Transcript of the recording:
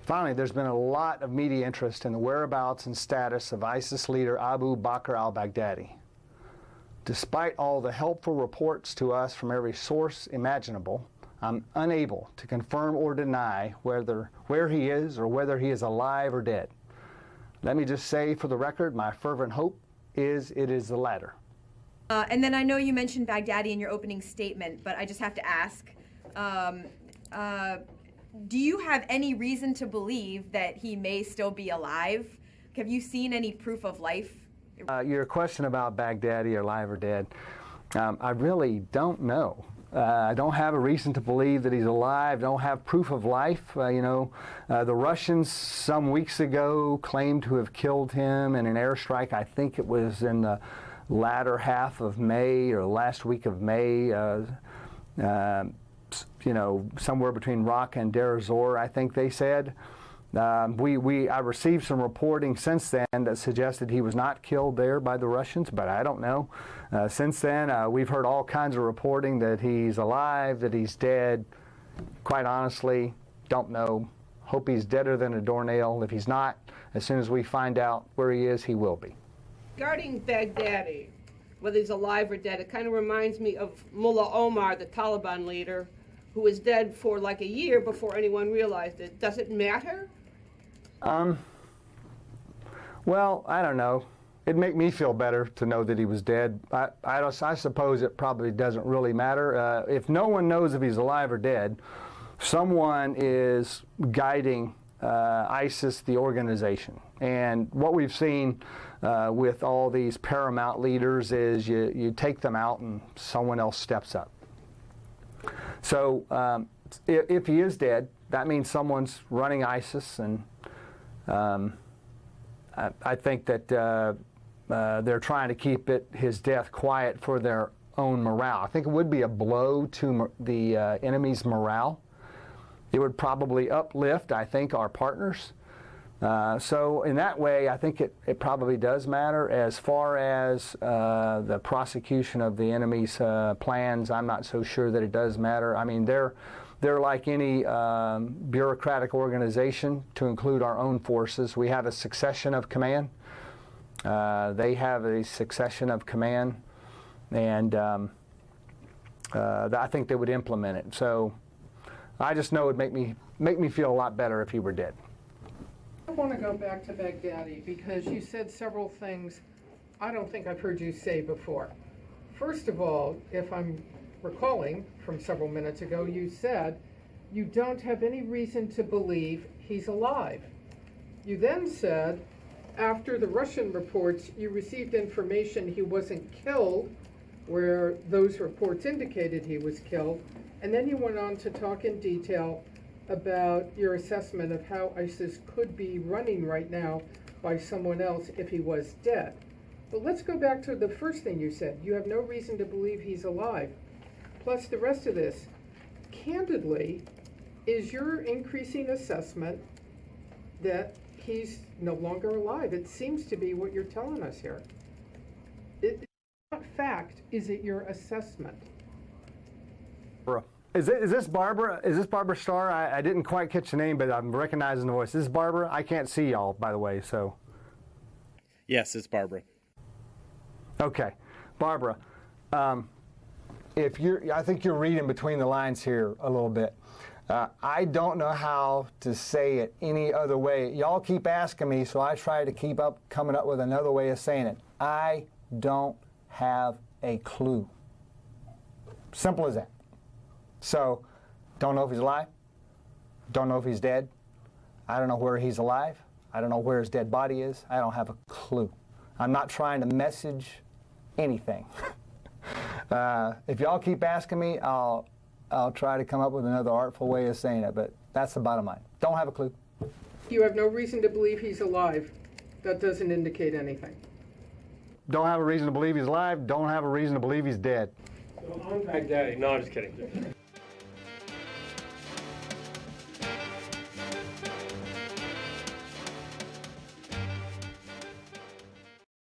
Finally, there's been a lot of media interest in the whereabouts and status of ISIS leader Abu Bakr al-Baghdadi. Despite all the helpful reports to us from every source imaginable, I'm unable to confirm or deny where he is or whether he is alive or dead. Let me just say for the record, my fervent hope is it is the latter. And then I know you mentioned Baghdadi in your opening statement, but I just have to ask, do you have any reason to believe that he may still be alive? Have you seen any proof of life? Your question about Baghdadi, alive or dead, I really don't know. I don't have a reason to believe that he's alive, don't have proof of life. The Russians some weeks ago claimed to have killed him in an airstrike. I think it was in the latter half of May or last week of May, somewhere between Raqqa and Deir ez-Zor, I think they said. I received some reporting since then that suggested he was not killed there by the Russians, but I don't know. Since then, we've heard all kinds of reporting that he's alive, that he's dead. Quite honestly, don't know. Hope he's deader than a doornail. If he's not, as soon as we find out where he is, he will be. Regarding Baghdadi, whether he's alive or dead, it kind of reminds me of Mullah Omar, the Taliban leader, who was dead for like a year before anyone realized it. Does it matter? Well, I don't know. It'd make me feel better to know that he was dead. I suppose it probably doesn't really matter. If no one knows if he's alive or dead, someone is guiding ISIS, the organization. And what we've seen with all these paramount leaders is you take them out and someone else steps up. So if he is dead, that means someone's running ISIS, and I think that they're trying to keep his death quiet for their own morale. I think it would be a blow to the enemy's morale. It would probably uplift, I think, our partners. So in that way, I think it probably does matter. As far as the prosecution of the enemy's plans, I'm not so sure that it does matter. I mean, they're like any bureaucratic organization, to include our own forces. We have a succession of command. They have a succession of command, and I think they would implement it. So I just know it would make me feel a lot better if he were dead. I want to go back to Baghdadi because you said several things I don't think I've heard you say before. First of all, if I'm recalling from several minutes ago, you said you don't have any reason to believe he's alive. You then said after the Russian reports, you received information he wasn't killed, where those reports indicated he was killed, and then you went on to talk in detail about your assessment of how ISIS could be running right now by someone else if he was dead. But let's go back to the first thing you said. You have no reason to believe he's alive. Plus the rest of this. Candidly, is your increasing assessment that he's no longer alive? It seems to be what you're telling us here. It's not fact, is it your assessment? Is this Barbara? Is this Barbara Starr? I didn't quite catch the name, but I'm recognizing the voice. This is Barbara. I can't see y'all, by the way, so. Yes, it's Barbara. Okay, Barbara. I think you're reading between the lines here a little bit. I don't know how to say it any other way. Y'all keep asking me, so I try to keep coming up with another way of saying it. I don't have a clue. Simple as that. So, don't know if he's alive, don't know if he's dead, I don't know where he's alive, I don't know where his dead body is, I don't have a clue. I'm not trying to message anything. If y'all keep asking me, I'll try to come up with another artful way of saying it, but that's the bottom line. Don't have a clue. You have no reason to believe he's alive. That doesn't indicate anything. Don't have a reason to believe he's alive, don't have a reason to believe he's dead. So on Baghdadi, no, I'm just kidding.